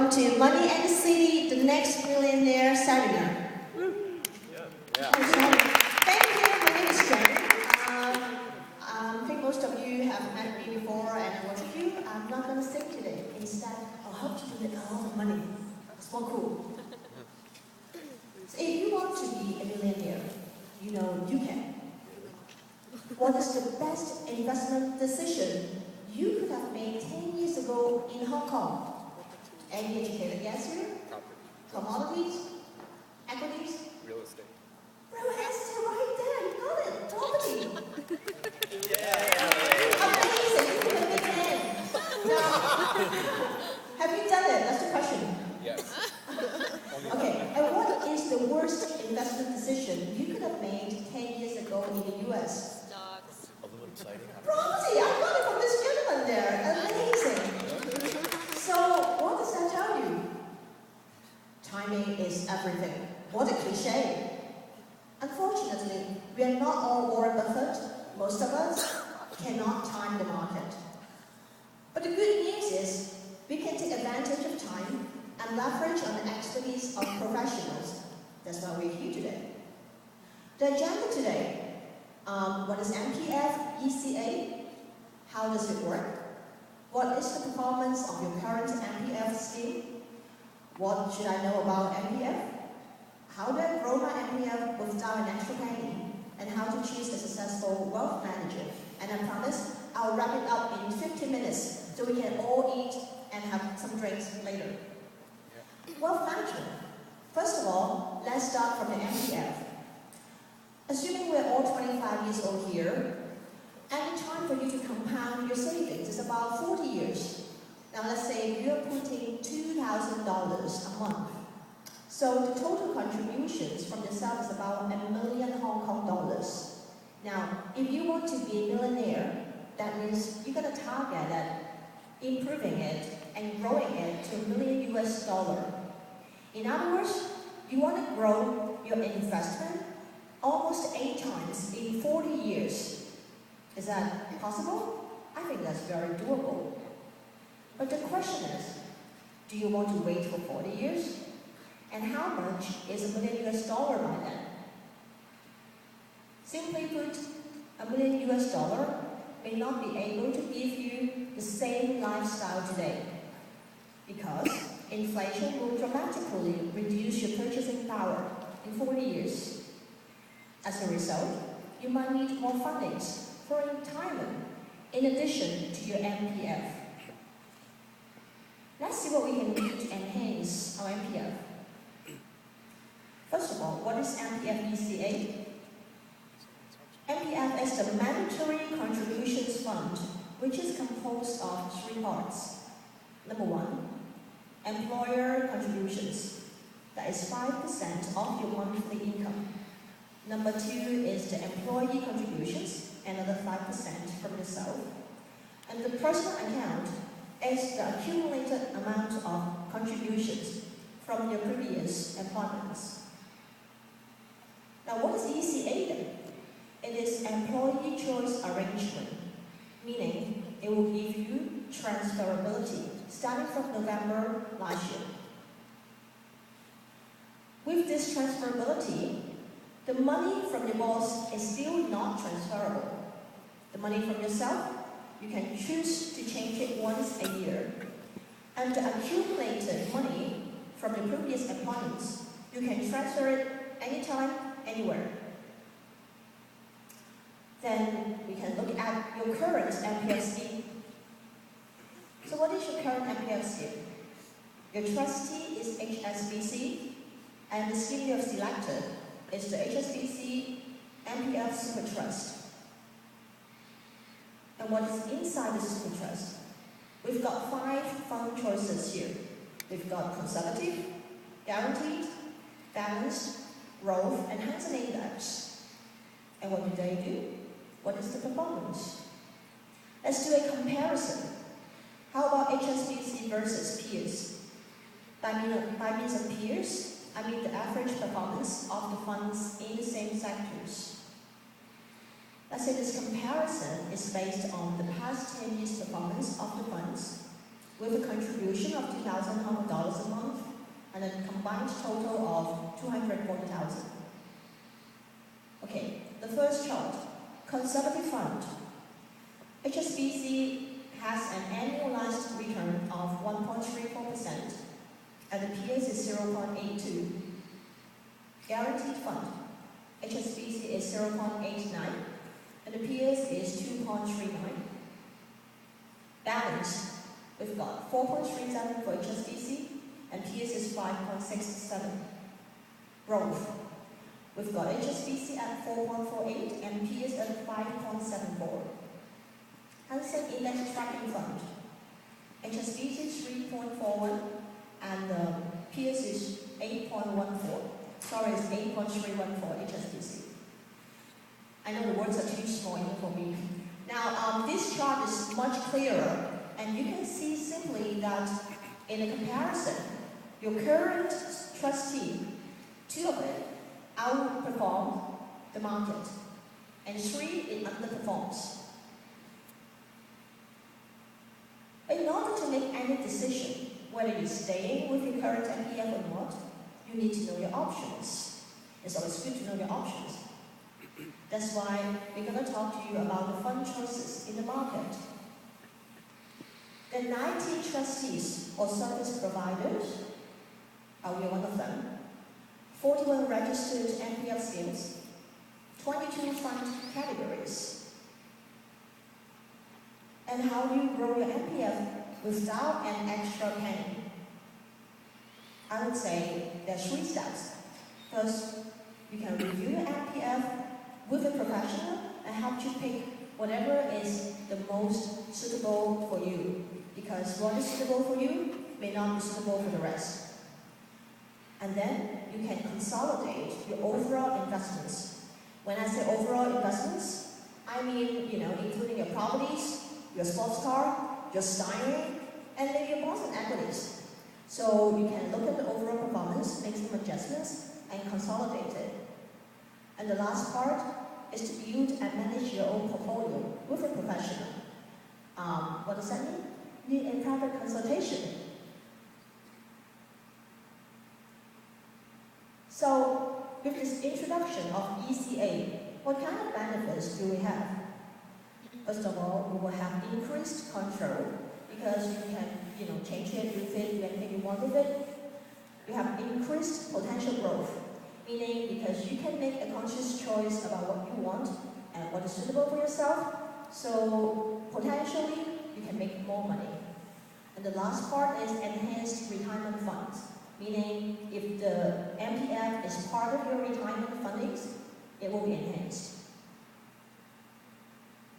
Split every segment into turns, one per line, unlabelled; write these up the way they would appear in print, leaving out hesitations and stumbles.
welcome to Money and the City, the next millionaire seminar. Thank you, my name is Jen. I think most of you have met me before, and most of you, I'm not going to sing today. Instead, I'll help you to make a lot of money. It's more cool. So if you want to be a millionaire, you know you can. What is the best investment decision you could have made 10 years ago in Hong Kong? Any educated guess here? Commodities? Equities?
Real estate.
Real estate, right there, you got it. Property. Amazing, you put a big hand. Now, have you done it? That's the question.
Yes.
Okay, and what is the worst investment decision you could have made 10 years ago in the US?
Stocks.
A little exciting.
Property, I got it from this gentleman there. Amazing. So, what does that tell you? Timing is everything. What a cliche. Unfortunately, we are not all Warren Buffett. Most of us cannot time the market. But the good news is, we can take advantage of time and leverage on the expertise of professionals. That's why we're here today. The agenda today, what is MPF, ECA? How does it work? What is the performance of your current MPF scheme? What should I know about MPF? How do I grow my MPF without an extra penny? And how to choose a successful wealth manager? And I promise I'll wrap it up in 15 minutes so we can all eat and have some drinks later. Wealth management. First of all, let's start from the MPF. Assuming we're all 25 years old here, and the time for you to compound your savings is about 40 years. Now let's say you're putting $2,000 a month. So the total contributions from yourself is about $1 million Hong Kong dollars. Now, if you want to be a millionaire, that means you're going to target at improving it and growing it to $1 million US dollar. In other words, you want to grow your investment almost 8 times in 40 years. Is that possible? I think that's very doable. But the question is, do you want to wait for 40 years? And how much is $1 million US dollar by then? Simply put, $1 million US dollar may not be able to give you the same lifestyle today, because inflation will dramatically reduce your purchasing power in 40 years. As a result, you might need more fundings for retirement in addition to your MPF. Let's see what we can do to enhance our MPF. First of all, what is MPF ECA? MPF is the Mandatory Contributions Fund, which is composed of 3 parts. Number 1, employer contributions. That is 5% of your monthly income. Number 2 is the employee contributions, another 5% from yourself. And the personal account is the accumulated amount of contributions from your previous employments. Now, what is ECA then? It is Employee Choice Arrangement, meaning it will give you transferability starting from November last year. With this transferability, the money from your boss is still not transferable. The money from yourself, you can choose to change it once a year. And the accumulated money from your previous employments, you can transfer it anytime, anywhere. Then we can look at your current MPF scheme. So what is your current MPF scheme? Your trustee is HSBC, and the scheme you have selected is the HSBC MPF Super Trust. And what is inside the Super Trust? We've got 5 fund choices here. We've got conservative, guaranteed, balanced, growth, and Hang Seng Index. And what do they do? What is the performance? Let's do a comparison. How about HSBC versus peers? By means of peers, I mean the average performance of the funds in the same sectors. Let's say this comparison is based on the past 10 years' performance of the funds with a contribution of $2,000 a combined total of 240,000. Okay, the first chart, conservative fund. HSBC has an annualized return of 1.34%, and the peers is 0.82. Guaranteed fund, HSBC is 0.89, and the peers is 2.39. Balance, we've got 4.37 for HSBC, and peers is 5.67. Growth, we've got HSBC at 4.48 and peers at 5.74. Hang Seng Index Tracking Fund, HSBC is 3.41 and peers is 8.14. Sorry, it's 8.314 HSBC. I know the words are too small even for me. Now, this chart is much clearer, and you can see simply that in a comparison, your current trustee, 2 of it, outperform the market, and 3, it underperforms. In order to make any decision, whether you're staying with your current MPF or not, you need to know your options. It's always good to know your options. That's why we're going to talk to you about the fund choices in the market. The 19 trustees or service providers, we are one of them, 41 registered MPF schemes, 22 fund categories. And how do you grow your MPF without an extra penny? I would say there are 3 steps. First, you can review your MPF with a professional and help you pick whatever is the most suitable for you. Because what is suitable for you may not be suitable for the rest. And then you can consolidate your overall investments. When I say overall investments, I mean, including your properties, your sports car, your styling, and maybe your bonds and equities. So you can look at the overall performance, make some adjustments, and consolidate it. And the last part is to build and manage your own portfolio with a professional. What does that mean? Need a private consultation. So, with this introduction of ECA, what kind of benefits do we have? First of all, we will have increased control because you can, change it, move it, do anything you want with it. You have increased potential growth, meaning because you can make a conscious choice about what you want and what is suitable for yourself. So potentially, you can make more money. And the last part is enhanced retirement funds, meaning if the MPF is part of your retirement fundings, it will be enhanced.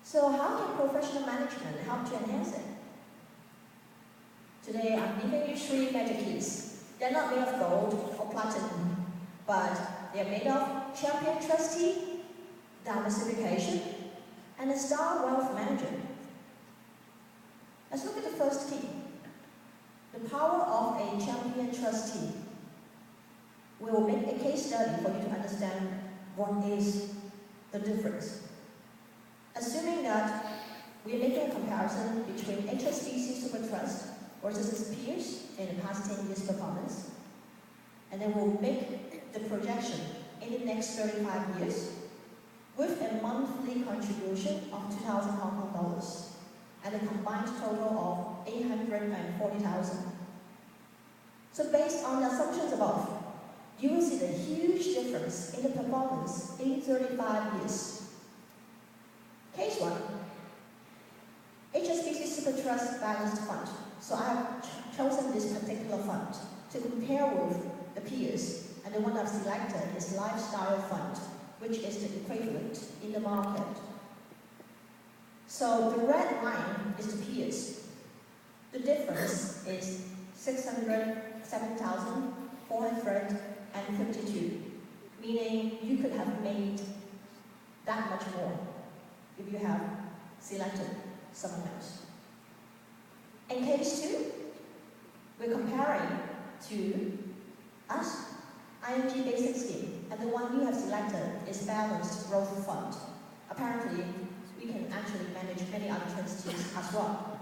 So how can professional management help to enhance it? Today, I'm giving you 3 magic keys. They're not made of gold or platinum, but they're made of champion trustee, diversification, and a star wealth manager. Let's look at the first key. The power of a champion trustee. We will make a case study for you to understand what is the difference. Assuming that we're making a comparison between HSBC Super Trust versus its peers in the past 10 years' performance, and then we'll make the projection in the next 35 years with a monthly contribution of 2,000 Hong Kong dollars and a combined total of 840,000. So based on the assumptions above, you will see the huge difference in the performance in 35 years. Case 1, HSBC Super Trust Balanced Fund. So I have chosen this particular fund to compare with the peers, and the one I've selected is Lifestyle Fund, which is the equivalent in the market. So the red line is the peers. The difference is 607,452, meaning you could have made that much more if you have selected someone else. In case 2, we're comparing to us, ING Basic Scheme, and the one you have selected is Balanced Growth Fund. Apparently, we can actually manage many other trustees as well.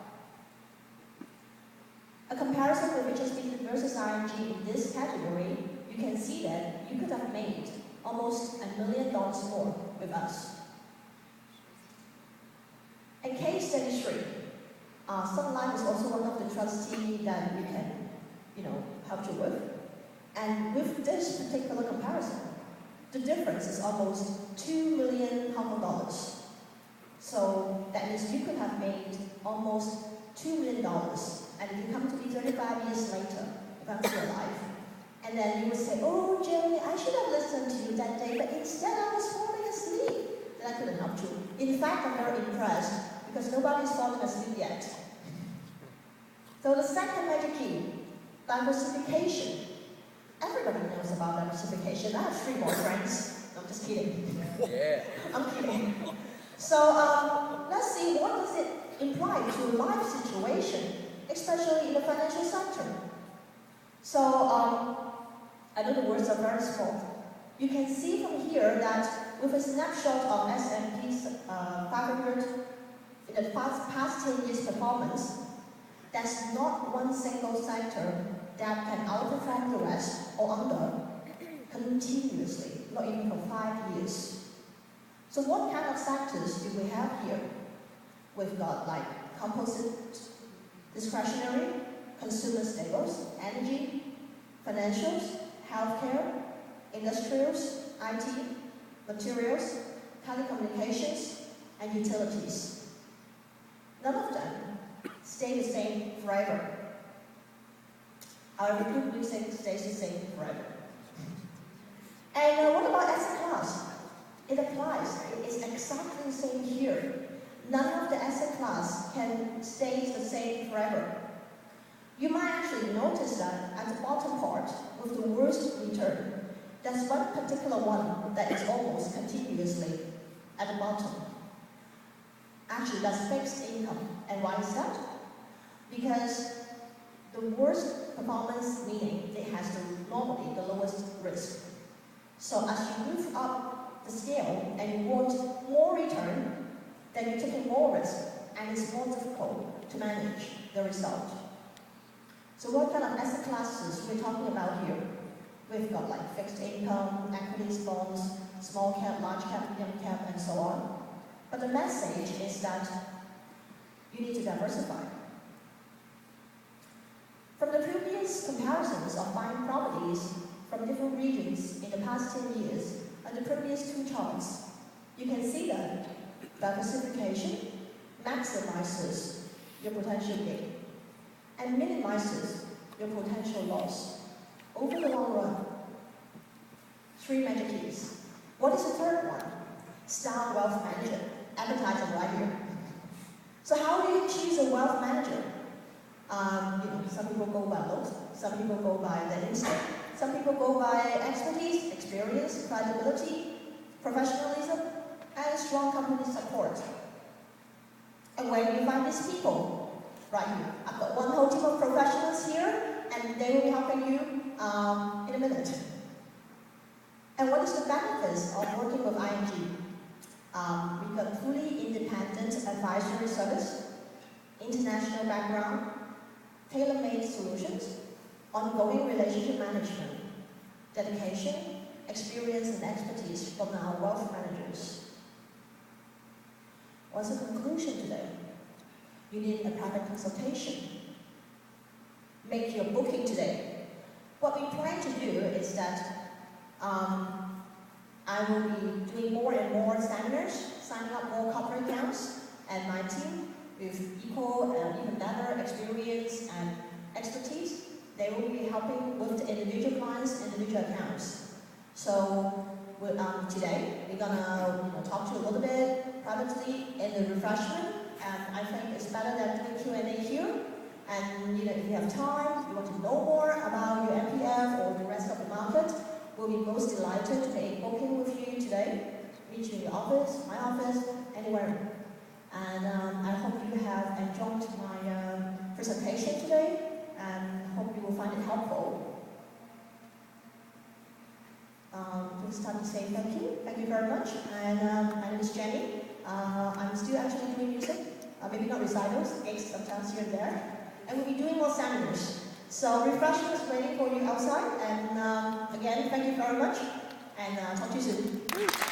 A comparison with HSBC versus ING R&D in this category, you can see that you could have made almost $1 million more with us. And case study 3. Sun Life is also one of the trustees that we can, help you with. And with this particular comparison, the difference is almost $2 million Hong Kong dollars. So that means you could have made almost $2 million. And if you come to me 35 years later, if I'm still alive, and then you would say, oh, Jerry, I should have listened to you that day, but instead I was falling asleep. Then I couldn't help you. In fact, I'm very impressed because nobody's falling asleep yet. So the second major key, diversification. Everybody knows about diversification. I have 3 more friends. No, I'm just kidding.
Yeah.
I'm kidding. So let's see, what does it imply to a life situation, especially in the financial sector? So I know the words are very small. You can see from here that with a snapshot of S&P 500 in the past 10 years performance, there's not one single sector that can outperform the rest or under continuously, not even for 5 years. So what kind of sectors do we have here? We've got like composite, discretionary, consumer staples, energy, financials, healthcare, industrials, IT, materials, telecommunications, and utilities. None of them stay the same forever. However, good music stays the same forever. And what about asset class? It applies. It's exactly the same here. None of the asset class can stay the same forever. You might actually notice that at the bottom part, with the worst return, there's one particular one that is almost continuously at the bottom. Actually, that's fixed income. And why is that? Because the worst performance, meaning it has normally the lowest risk. So as you move up the scale and you want more return, then you're taking more risk, and it's more difficult to manage the result. So what kind of asset classes we're talking about here? We've got like fixed income, equities, bonds, small cap, large cap, medium cap, and so on. But the message is that you need to diversify. From the previous comparisons of buying properties from different regions in the past 10 years, and the previous 2 charts, you can see that diversification maximizes your potential gain and minimizes your potential loss over the long run. 3 major keys. What is the third one? Star wealth manager. Advertising right here. So how do you choose a wealth manager? Some people go by looks, some people go by their instinct, some people go by expertise, experience, credibility, professionalism, and strong company support. And where do you find these people? Right here. I've got one whole team of professionals here, and they will be helping you in a minute. And what is the benefits of working with ING? We've got fully independent advisory service, international background, tailor-made solutions, ongoing relationship management, dedication, experience, and expertise from our wealth managers. What's the conclusion today? You need a private consultation. Make your booking today. What we plan to do is that I will be doing more and more seminars, signing up more corporate accounts, and my team with equal and even better experience and expertise, they will be helping with the individual clients and individual accounts. So today, we're gonna talk to you a little bit privately in the refreshment, and I think it's better than doing Q&A here. And if you have time, you want to know more about your MPF or the rest of the market, we'll be most delighted to make a booking with you today. Meet you in the office, my office, anywhere. And I hope you have enjoyed my presentation today, and hope you will find it helpful. Please time to say thank you. Thank you very much. And my name is Jenny. I'm still actually doing music, maybe not recitals, gigs sometimes here and there. And we'll be doing more seminars. So refreshment is waiting for you outside. And again, thank you very much. And talk to you soon.